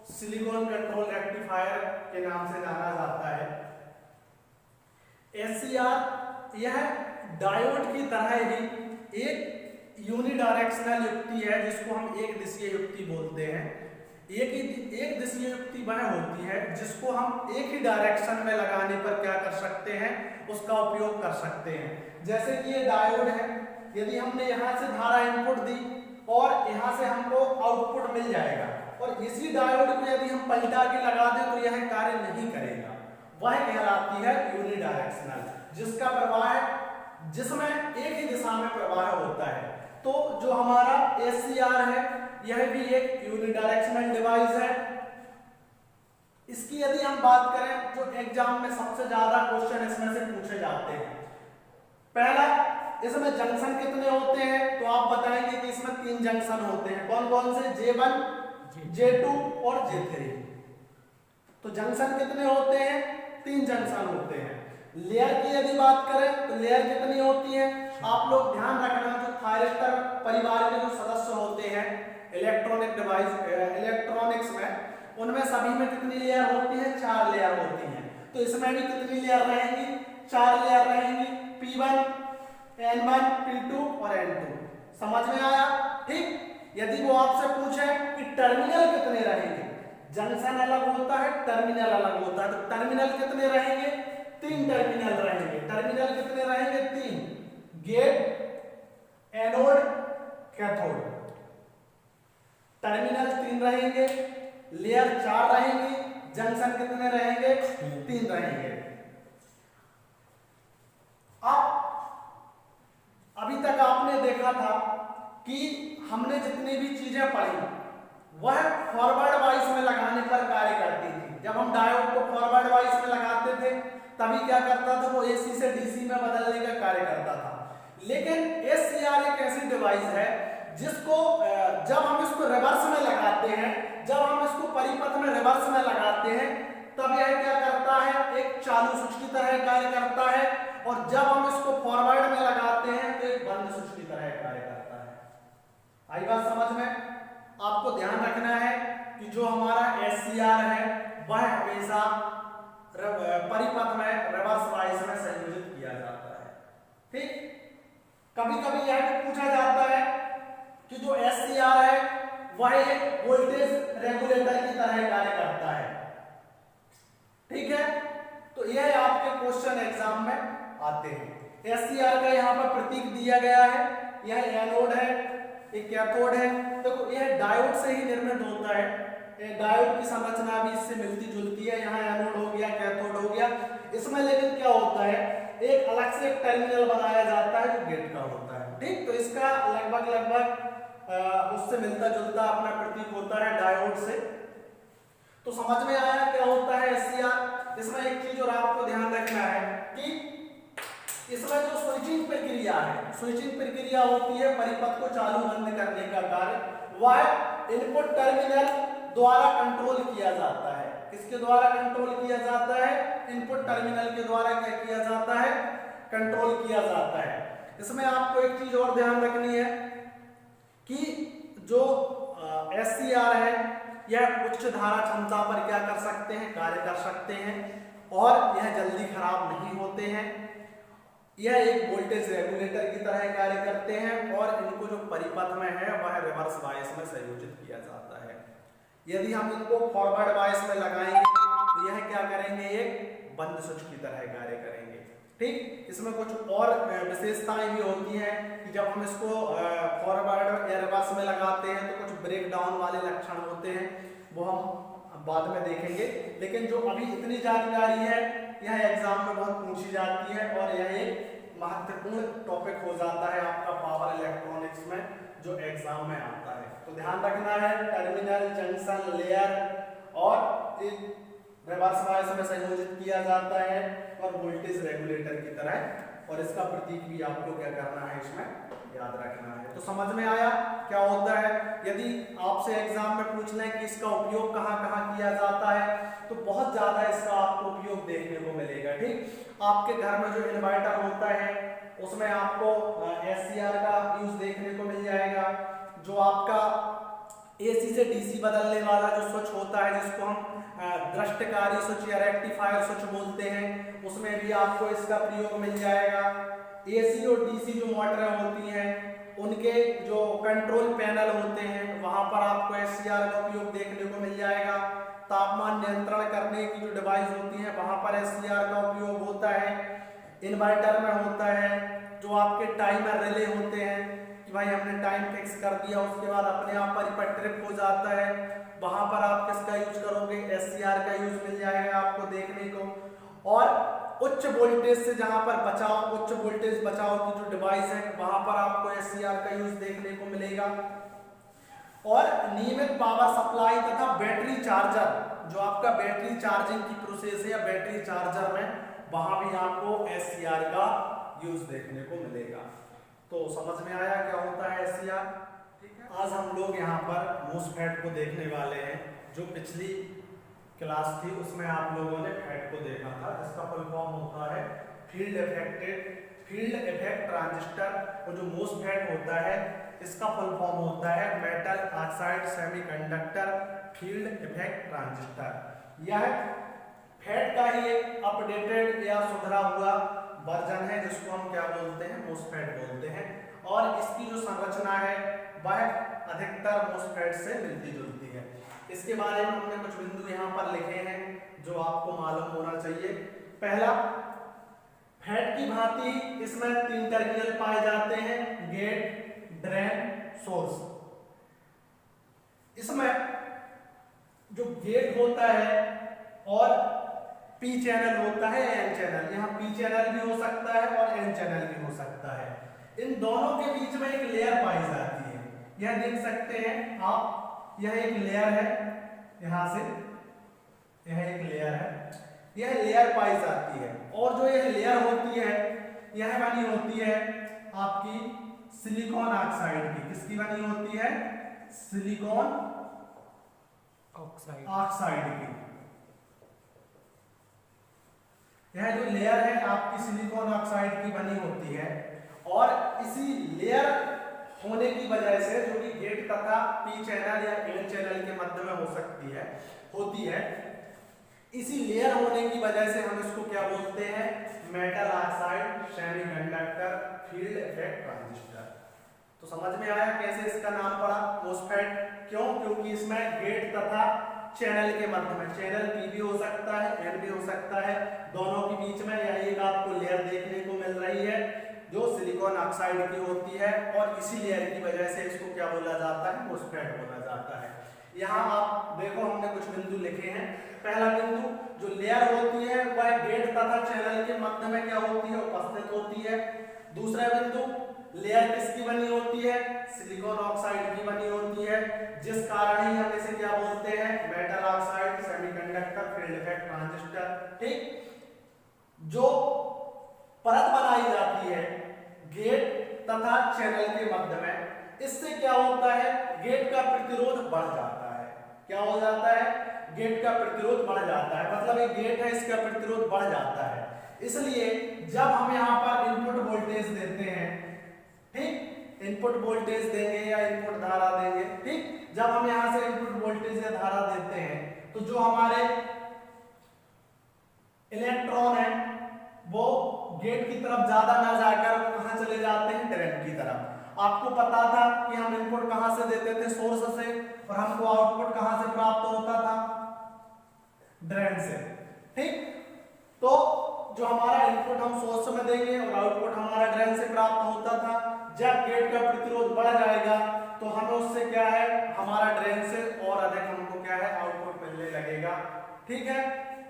Silicon control rectifier के नाम से जाना जाता है। SCR यह डायोड की तरह ही एक यूनिडायरेक्शनल युक्ति है जिसको हम एक दिशीय युक्ति बोलते हैं। एक दिशीय युक्ति वह होती है जिसको हम एक ही डायरेक्शन में लगाने पर क्या कर सकते हैं, उसका उपयोग कर सकते हैं। जैसे कि ये डायोड है, यदि हमने यहाँ से धारा इनपुट दी और यहाँ से हमको आउटपुट मिल जाएगा, और इसी डायोड को यदि हम पलटा के लगा दें तो यह कार्य नहीं करेगा। वह कहलाती है यूनिडायरेक्शनल, जिसका प्रवाह जिसमें एक ही दिशा में प्रवाह होता है। तो जो हमारा SCR है यह भी एक यूनिडायरेक्शनल डिवाइस है। इसकी यदि हम बात करें जो एग्जाम में सबसे ज्यादा क्वेश्चन इसमें से पूछे जाते हैं, पहला, इसमें जंक्शन कितने होते हैं, तो आप बताएंगे कि इसमें 3 जंक्शन होते हैं। कौन कौन से? J1, J2 और J3। तो जंक्शन कितने होते हैं? 3 जंक्शन होते हैं। लेयर की यदि बात करें तो लेयर कितनी होती है? आप लोग ध्यान रखना, जो थायरिस्टर परिवार के जो सदस्य होते हैं इलेक्ट्रॉनिक डिवाइस इलेक्ट्रॉनिक्स में, उनमें सभी में कितनी लेयर होती है? 4 लेयर होती हैं। तो इसमें भी कितनी लेयर रहेंगी? 4 लेयर रहेंगी, P1, N1, P2 और N2। समझ में आया? ठीक। यदि वो आपसे पूछे कि टर्मिनल कितने रहेंगे, जंक्शन अलग होता है, टर्मिनल अलग होता है, तो टर्मिनल कितने रहेंगे? 3 टर्मिनल रहेंगे। टर्मिनल कितने रहेंगे? 3। Gate, anode, cathode. टर्मिनल 3 रहेंगे, लेयर 4 रहेंगी, जंक्शन कितने रहेंगे? 3 रहेंगे। अब अभी तक आपने देखा था कि हमने जितनी भी चीजें पढ़ी वह फॉरवर्ड वाइस में लगाने पर कार्य करती थी। जब हम डायोड को फॉरवर्ड वाइस में लगाते थे तभी क्या करता था, वो AC से DC में बदलने का कार्य करता था। लेकिन SCR एक ऐसी डिवाइस है जिसको जब हम इसको रिवर्स में लगाते हैं, जब हम इसको परिपथ में रिवर्स में लगाते हैं, तब यह क्या करता है, एक चालू स्विच की तरह कार्य करता है, और जब हम इसको फॉरवर्ड में लगाते हैं तो एक बंद स्विच की तरह कार्य करता है। आई बात समझ में? आपको ध्यान रखना है कि जो हमारा SCR है वह हमेशा परिपथ में रिवर्स वाइस में संयोजित किया जाता है। ठीक। कभी कभी यह भी पूछा जाता है कि जो SCR है वह एक वोल्टेज रेगुलेटर की तरह कार्य करता है। ठीक है, तो यह आपके क्वेश्चन एग्जाम में आते हैं। SCR का यहाँ पर प्रतीक दिया गया है, यह एनोड है, एक कैथोड है। देखो यह डायोड से ही निर्मित होता है, डायोड की संरचना भी इससे मिलती जुलती है। यहाँ एनोड हो गया, कैथोड हो गया। इसमें लेकिन क्या होता है, एक अलग से एक टर्मिनल बनाया जाता है जो गेट का होता है। ठीक, तो इसका लगभग उससे मिलता जुलता अपना प्रतीक होता है डायोड से। तो समझ में आया क्या होता है SCR। इसमें एक चीज और आपको ध्यान रखना है कि इसमें जो स्विचिंग प्रक्रिया है, स्विचिंग प्रक्रिया होती है परिपथ को चालू बंद करने का कार्य, वह इनपुट टर्मिनल द्वारा कंट्रोल किया जाता है। किसके द्वारा कंट्रोल किया जाता है? इनपुट टर्मिनल के द्वारा क्या किया जाता है? कंट्रोल किया जाता है। इसमें आपको एक चीज और ध्यान रखनी है कि जो SCR है यह उच्च धारा क्षमता पर क्या कर सकते हैं? कार्य कर सकते हैं, और यह जल्दी खराब नहीं होते हैं। यह एक वोल्टेज रेगुलेटर की तरह कार्य करते हैं, और इनको जो परिपथ में है वह रिवर्स बायस में संयोजित किया जाता है। यदि हम इनको फॉरवर्ड बायस में लगाएंगे तो यह क्या करेंगे? एक बंद स्विच की तरह कार्य करेंगे। ठीक, इसमें कुछ और विशेषताएं भी होती हैं कि जब हम इसको फॉरवर्ड या रिवर्स में लगाते हैं तो कुछ ब्रेक डाउन वाले लक्षण होते हैं, वो हम बाद में देखेंगे। लेकिन जो अभी इतनी जानकारी है यह एग्जाम में बहुत पूछी जाती है, और यह एक महत्वपूर्ण टॉपिक हो जाता है आपका पावर इलेक्ट्रॉनिक्स में जो एग्जाम में आता है। तो ध्यान रखना है, टर्मिनल, जंक्शन, लेयर और एक रिवर्स बायस में संयोजित किया जाता है, और वोल्टेज रेगुलेटर की तरह, और इसका प्रतीक भी आपको क्या करना है, इसमें याद रखना है। तो समझ में आया क्या होता है। यदि आपसे एग्जाम में पूछ लें कि इसका उपयोग कहाँ कहाँ किया जाता है, तो बहुत ज्यादा इसका आपको उपयोग देखने को मिलेगा। ठीक, आपके घर में जो इन्वर्टर होता है उसमें आपको SCR का यूज देखने को मिल जाएगा। जो आपका एसी से डीसी बदलने वाला जो स्विच होता है, जिसको हम दृष्टकारी स्विच या रेक्टिफायर स्विच बोलते हैं, उसमें भी आपको इसका प्रयोग मिल जाएगा। एसी और डीसी जो मोटरें होती हैं उनके जो कंट्रोल पैनल होते हैं वहां पर आपको एससीआर का उपयोग देखने को मिल जाएगा। तापमान नियंत्रण करने की जो डिवाइस होती है वहां पर एससीआर का उपयोग होता है। इन्वर्टर में होता है, जो आपके टाइमर रिले होते हैं कि भाई हमने टाइम फिक्स कर दिया, उसके बाद अपने आप पर ट्रिप हो जाता है, वहां पर आप किसका यूज करोगे, एससीआर का यूज मिल जाएगा आपको देखने को। और उच्च वोल्टेज से जहां पर बचाव, उच्च वोल्टेज बचाव की जो डिवाइस है वहां पर आपको एससीआर का यूज देखने को मिलेगा। और नियमित पावर सप्लाई तथा बैटरी चार्जर, जो आपका बैटरी चार्जिंग की प्रोसेस है या बैटरी चार्जर में, वहां भी आपको एससीआर का यूज देखने को मिलेगा। तो समझ में आया क्या होता है एससीआर। ठीक है, आज हम लोग यहाँ पर मोसफेट को देखने वाले हैं। जो पिछली क्लास थी उसमें आप लोगों ने फेट को देखा था, जिसका फुल फॉर्म होता है फील्ड इफेक्ट ट्रांजिस्टर। और जो मोसफेट होता है इसका फुल फॉर्म होता है metal oxide semiconductor field effect transistor. यह फेट का ही एक अपडेटेड या सुधरा हुआ वर्जन है, जिसको हम क्या बोलते हैं, मोसफेट बोलते हैं। और इसकी जो संरचना है वह अधिकतर मोसफेट से मिलती जुलती है। इसके बारे में हमने कुछ बिंदु यहाँ पर लिखे हैं जो आपको मालूम होना चाहिए। पहला, फेट की भांति इसमें 3 टर्मिनल पाए जाते हैं, गेट, ड्रेन, सोर्स। इसमें जो गेट होता है और पी चैनल होता है, एन चैनल, यहाँ पी चैनल भी हो सकता है और एन चैनल भी हो सकता है। इन दोनों के बीच में एक लेयर पाई जाती है, यह देख सकते हैं आप, यह एक लेयर है, यहां से यह एक लेयर है, यह लेयर पाई जाती है। और जो यह लेयर होती है यह बनी होती है आपकी सिलिकॉन ऑक्साइड की। किसकी बनी होती है, सिलिकॉन ऑक्साइड की। यह जो लेयर है आपकी सिलिकॉन ऑक्साइड की बनी होती है। और इसी लेयर होने की वजह से, जो कि गेट तथा पी चैनल या एन चैनल के मध्य में हो सकती है, होती है, इसी लेयर होने की वजह से हम इसको क्या बोलते हैं, metal oxide semiconductor field effect transistor. तो समझ में आया कैसे इसका नाम पड़ा मोसफेट। क्यों, क्योंकि इसमें गेट तथा चैनल के मध्य में, चैनल पी भी हो सकता है, एन भी हो सकता है, दोनों के बीच में यह एक आपको लेयर देखने को मिल रही है जो सिलिकॉन ऑक्साइड की होती है। और इसी लेयर की वजह से इसको क्या बोला जाता है, मोसफेट बोला जाता है। यहाँ आप देखो हमने कुछ बिंदु लिखे हैं। पहला बिंदु, जो लेयर होती है वह गेट तथा चैनल के मध्य में क्या होती है, उपस्थित होती है। दूसरा बिंदु, लेयर किसकी बनी होती है, सिलिकॉन ऑक्साइड की बनी होती है, जिस कारण ही हम इसे क्या बोलते हैं, metal oxide semiconductor field effect transistor. ठीक, जो परत बनाई जाती है गेट तथा चैनल के मध्य में, इससे क्या होता है, गेट का प्रतिरोध बढ़ जाता है। क्या हो जाता है, गेट का प्रतिरोध बढ़ जाता है, मतलब एक गेट है इसका प्रतिरोध बढ़ जाता है। इसलिए जब हम यहाँ पर इनपुट वोल्टेज देते हैं, ठीक, इनपुट वोल्टेज देंगे या इनपुट धारा देंगे, ठीक, जब हम यहाँ से इनपुट वोल्टेज या धारा देते हैं तो जो हमारे इलेक्ट्रॉन है वो गेट की तरफ ज्यादा ना जाकर कहां चले जाते हैं, ड्रेन की तरफ। आपको पता था कि हम इनपुट कहां से देते थे, सोर्स से, और हमको आउटपुट कहां से प्राप्त होता था, ड्रेन से। ठीक, तो जो हमारा इनपुट हम सोर्स में देंगे और आउटपुट हमारा ड्रेन से प्राप्त होता था। जब गेट का प्रतिरोध बढ़ जाएगा तो हमें उससे क्या है, हमारा ड्रेन से और अधिक हमको क्या है, आउटपुट मिलने लगेगा। ठीक है,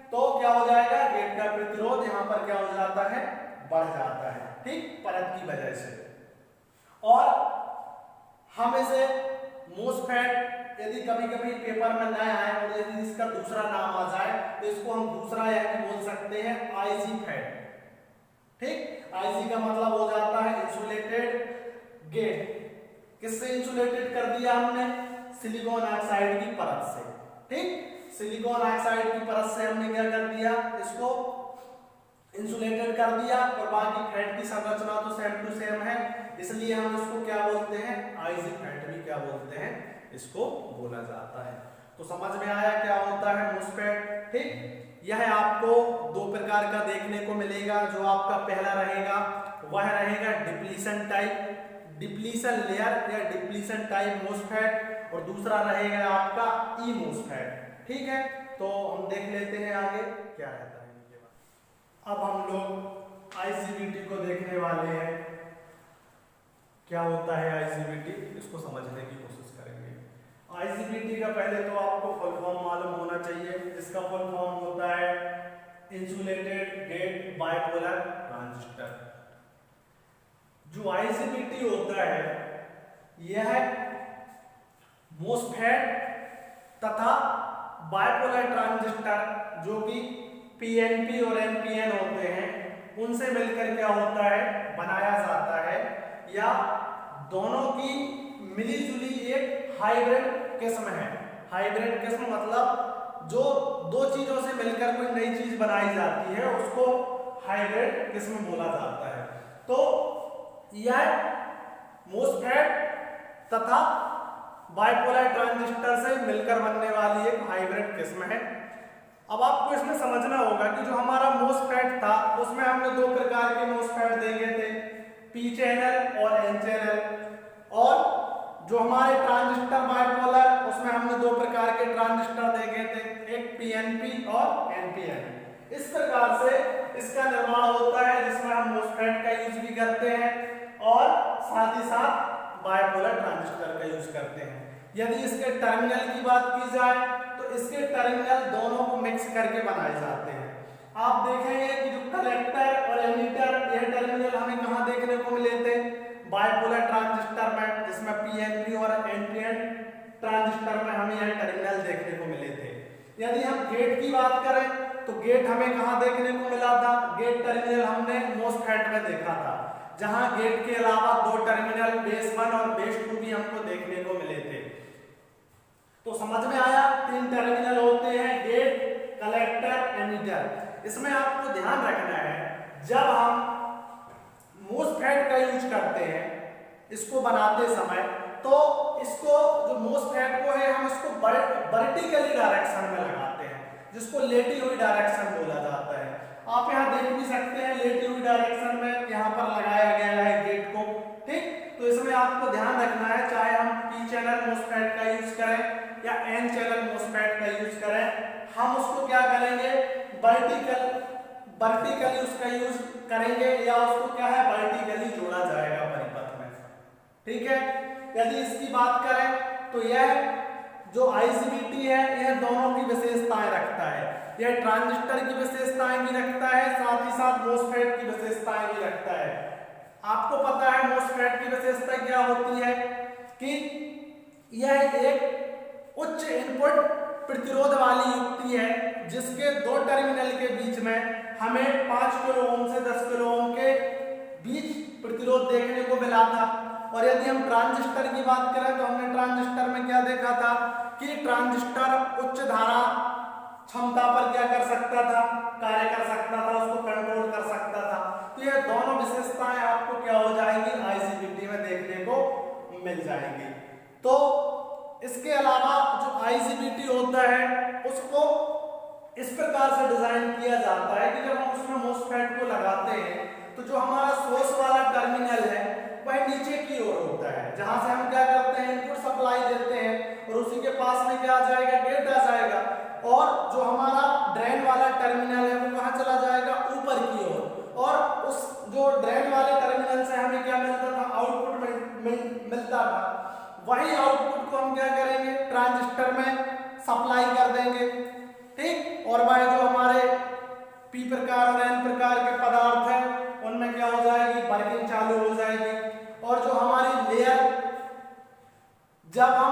तो क्या हो जाएगा, गेट का प्रतिरोध यहाँ पर क्या हो जाता है, बढ़ जाता है। ठीक, परत की वजह से। और हम इसे मोसफेट, यदि कभी कभी पेपर में न आए और यदि इसका दूसरा नाम आ जाए तो इसको हम दूसरा यह बोल सकते हैं आईजी फेट। ठीक, आईजी का मतलब हो जाता है इंसुलेटेड गेट। किससे इंसुलेटेड कर दिया हमने, सिलिकॉन ऑक्साइड की परत से। ठीक, सिलिकॉन ऑक्साइड की परत से हमने क्या कर दिया, इसको इंसुलेटेड कर दिया। और बाकी फेट की संरचना तो सेम टू सेम है, इसलिए हम इसको क्या बोलते हैं, आईजी फेट भी क्या बोलते हैं, इसको बोला जाता है। तो समझ में आया क्या होता है MOSFET। ठीक, यह आपको दो प्रकार का देखने को मिलेगा। जो आपका पहला रहेगा वह रहेगा डिप्लीशन टाइप, डिप्लीशन लेयर या डिप्लीशन टाइप MOSFET, और दूसरा रहेगा आपका ई MOSFET। ठीक है, तो हम देख लेते हैं आगे क्या रहता है इनके बाद। अब हम लोग IGBT को देखने वाले हैं। क्या होता है IGBT, इसको समझने की कोशिश करेंगे। IGBT का पहले तो आपको फुल फॉर्म मालूम होना चाहिए। इसका फुल फॉर्म होता है इंसुलेटेड गेट बाइपोलर ट्रांजिस्टर। जो IGBT होता है यह MOSFET तथा बाइपोलर ट्रांजिस्टर जो कि PNP और NPN होते हैं उनसे मिलकर क्या होता है बनाया जाता है, या दोनों की मिलीजुली एक हाइब्रिड किस्म है। हाइब्रिड किस्म मतलब जो दो चीजों से मिलकर कोई नई चीज बनाई जाती है उसको हाइब्रिड किस्म बोला जाता है। तो यह MOSFET तथा बाइपोलर ट्रांजिस्टर से मिलकर बनने वाली एक हाइब्रिड किस्म है। अब आपको इसमें समझना होगा कि जो हमारा MOSFET था उसमें हमने दो प्रकार के MOSFET देखे थे, P चैनल और N चैनल, और जो हमारे ट्रांजिस्टर बाइपोलर उसमें हमने दो प्रकार के ट्रांजिस्टर देखे थे, एक PNP और NPN। इस प्रकार से इसका निर्माण होता है जिसमें हम MOSFET का यूज भी करते हैं और साथ ही साथ बाइपोलर ट्रांजिस्टर का यूज करते हैं। यदि इसके टर्मिनल की बात की जाए तो इसके टर्मिनल दोनों को मिक्स करके बनाए जाते हैं। आप देखेंगे कि जो कलेक्टर और एमिटर यह टर्मिनल हमें कहाँ देखने को मिले थे, बाइपोलर ट्रांजिस्टर में, जिसमें PNP और NPN ट्रांजिस्टर में हमें यह टर्मिनल देखने को मिले थे। यदि हम गेट की बात करें तो गेट हमें कहाँ देखने को मिला था, गेट टर्मिनल हमने MOSFET में देखा था, जहां गेट के अलावा दो टर्मिनल बेस 1 और बेस 2 भी हमको देखने को मिले थे। तो समझ में आया, तीन टर्मिनल होते हैं, गेट, कलेक्टर, एमिटर। इसमें आपको ध्यान रखना है जब हम MOSFET का यूज करते हैं इसको बनाते समय, तो इसको जो MOSFET को है हम इसको वर्टिकली डायरेक्शन में लगाते हैं, जिसको लेटी हुई डायरेक्शन बोला जाता है। आप यहाँ देख भी सकते हैं लेटी हुई डायरेक्शन में यहाँ पर लगाया गया है गेट को। ठीक, तो इसमें आपको ध्यान रखना है, चाहे हम P चैनल MOSFET का यूज करें या N चैनल MOSFET का यूज करें, हम उसको क्या करेंगे वर्टिकली उसका यूज करेंगे, या उसको क्या है वर्टिकली जोड़ा जाएगा परिपथ में। ठीक है, यदि इसकी बात करें तो यह जो IGBT है यह दोनों की विशेषताएं रखता है। यह ट्रांजिस्टर की विशेषताएं भी रखता है, साथ ही साथ MOSFET की विशेषताएं भी रखता है। आपको पता है MOSFET की विशेषता क्या होती है कि यह एक उच्च इनपुट प्रतिरोध वाली युक्ति है, जिसके दो टर्मिनल के बीच में हमें 5 किलो ओम से 10 किलो ओम के बीच प्रतिरोध देखने को मिला था। और यदि हम ट्रांजिस्टर की बात करें तो हमने ट्रांजिस्टर में क्या देखा था कि ट्रांजिस्टर उच्च धारा क्षमता पर क्या कर सकता था, कार्य कर सकता था, उसको कंट्रोल कर सकता था। तो ये दोनों विशेषताएं आपको क्या हो जाएंगी IGBT में देखने को मिल जाएंगी। तो इसके अलावा जो IGBT होता है उसको इस प्रकार से डिजाइन किया जाता है कि जब हम उसमें MOSFET को लगाते हैं तो जो हमारा सोर्स वाला टर्मिनल है वह नीचे की ओर होता है, जहां से हम क्या करते हैं इनपुट सप्लाई देते हैं, और उसी के पास में क्या आ जाएगा गेट आ जाएगा, और जो हमारा ड्रेन वाला टर्मिनल है वो कहां चला जाएगा ऊपर की ओर, और उस जो ड्रेन वाले टर्मिनल से हमें क्या मिलता था आउटपुट मिलता था, वही आउटपुट को हम क्या करेंगे ट्रांजिस्टर में सप्लाई कर देंगे। ठीक, और वह जो हमारे P प्रकार और N प्रकार के पदार्थ है उनमें क्या हो जाएगी वर्किंग चालू हो जाएगी। और जो हमारी लेयर जब हम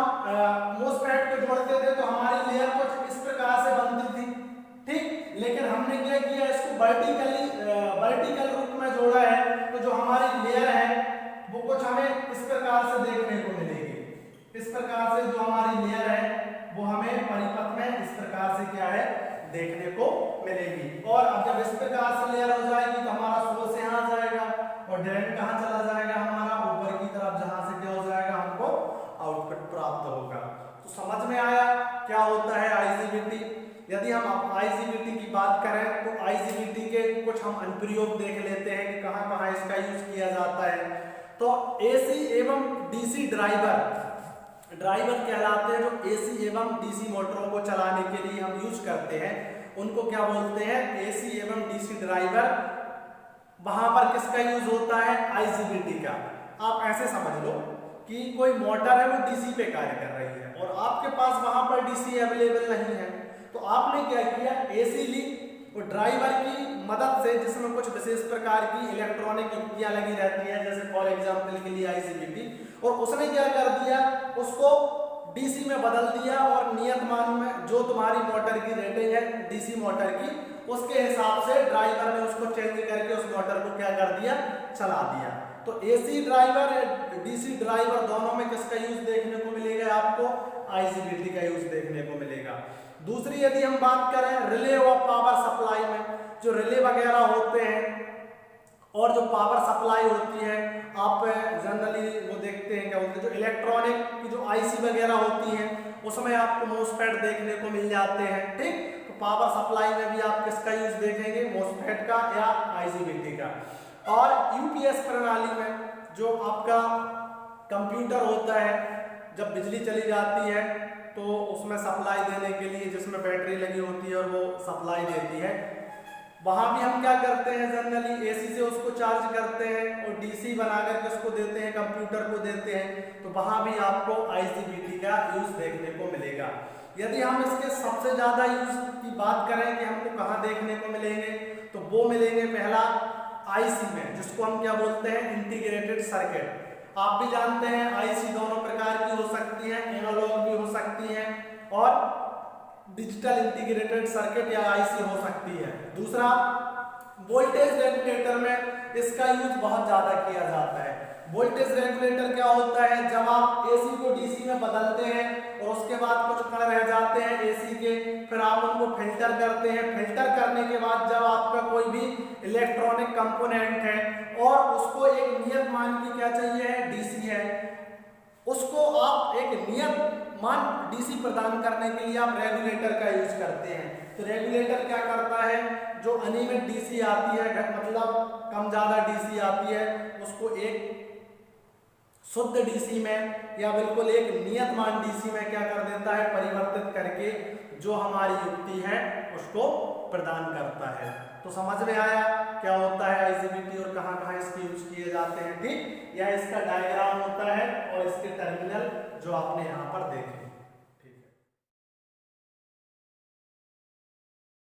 MOSFET को जोड़ते थे तो हमारी लेयर कुछ इस प्रकार से बनती थी। ठीक, लेकिन हमने क्या किया इसको वर्टिकल रूप में जोड़ा है, तो जो हमारी लेयर है वो कुछ हमें इस प्रकार से देखने को मिलेगी। इस प्रकार से जो हमारी लेयर है वो हमें परिपथ में इस प्रकार से क्या है देखने को मिलेगी। और अब जब इस प्रकार से लेयर हो जाएगी तो हमारा सोर्स यहाँ आ जाएगा और ड्रेन कहाँ चला जाएगा हमारा ऊपर की तरफ, जहां से क्या हो जाएगा हमको आउटपुट प्राप्त होगा। हम अनुप्रयोग देख लेते हैं कि कहाँ कहाँ इसका यूज किया जाता है। तो एसी एवं डीसी ड्राइवर कहलाते हैं, जो एसी एवं डीसी मोटरों को चलाने के लिए हम यूज करते हैं, उनको क्या बोलते हैं, एसी एवं डीसी ड्राइवर। वहां पर किसका यूज होता है, आईजीबीटी का। आप ऐसे समझ लो कि कोई मोटर है वो डीसी पे कार्य कर रही है और आपके पास वहां पर डीसी अवेलेबल नहीं है, तो आपने क्या किया, एसी ली और ड्राइवर की मदद से, जिसमें कुछ विशेष प्रकार की इलेक्ट्रॉनिक युक्तियां लगी रहती है, जैसे फॉर एग्जांपल के लिए आईजीबीटी, और उसने क्या कर दिया, उसको डीसी में बदल दिया और नियत मान में जो तुम्हारी मोटर की रेटिंग है डीसी मोटर की, उसके हिसाब से ड्राइवर ने उसको चेंज करके उस मोटर को क्या कर दिया, चला दिया। तो एसी ड्राइवर डीसी ड्राइवर दोनों में किसका यूज देखने को मिलेगा, आपको आईजीबीटी का यूज देखने को मिलेगा। दूसरी यदि हम बात करें रिले और पावर सप्लाई में, जो रिले वगैरह होते हैं और जो पावर सप्लाई होती है, आप जनरली वो देखते हैं क्या बोलते हैं, जो इलेक्ट्रॉनिक की जो आईसी वगैरह होती है उसमें आपको मोसफेट देखने को मिल जाते हैं, ठीक। तो पावर सप्लाई में भी आप किसका यूज देखेंगे, मोसफेट का या आईजीबीटी का। और यूपीएस प्रणाली में जो आपका कंप्यूटर होता है, जब बिजली चली जाती है तो उसमें सप्लाई देने के लिए जिसमें बैटरी लगी होती है और वो सप्लाई देती है, वहां भी हम क्या करते हैं, जनरली एसी से उसको चार्ज करते हैं और डीसी बनाकर के उसको देते हैं, कंप्यूटर को देते हैं, तो वहां भी आपको आईजीबीटी का यूज देखने को मिलेगा। यदि हम इसके सबसे ज्यादा यूज की बात करें कि हमको कहाँ देखने को मिलेंगे, तो वो मिलेंगे पहला आईसी में, जिसको हम क्या बोलते हैं, इंटीग्रेटेड सर्किट। आप भी जानते हैं आईसी दोनों प्रकार की हो सकती है, एनालॉग भी हो सकती है और डिजिटल इंटीग्रेटेड सर्किट या आईसी हो सकती है। दूसरा, वोल्टेज रेगुलेटर में इसका यूज बहुत ज्यादा किया जाता है। वोल्टेज रेगुलेटर क्या होता है, जब आप एसी को डीसी में बदलते हैं और उसके बाद कुछ कण रह जाते हैं एसी के, फिर आप उनको फिल्टर करते हैं, फिल्टर करने के बाद जब आपका कोई भी इलेक्ट्रॉनिक कंपोनेंट है और उसको एक नियत मान की क्या चाहिए है, डीसी है, उसको आप एक नियत मान डीसी प्रदान करने के लिए आप रेगुलेटर का यूज करते हैं। तो रेगुलेटर क्या करता है, जो अनियमित डीसी आती है, मतलब कम ज्यादा डीसी आती है, उसको एक शुद्ध डीसी में या बिल्कुल एक नियत मान डीसी में क्या कर देता है, परिवर्तित करके जो हमारी युक्ति है उसको प्रदान करता है। तो समझ में आया क्या होता है आईजीबीटी और कहाँ कहाँ इसके यूज किए जाते हैं, ठीक। यह इसका डायग्राम होता है और इसके टर्मिनल जो आपने यहाँ पर देखे।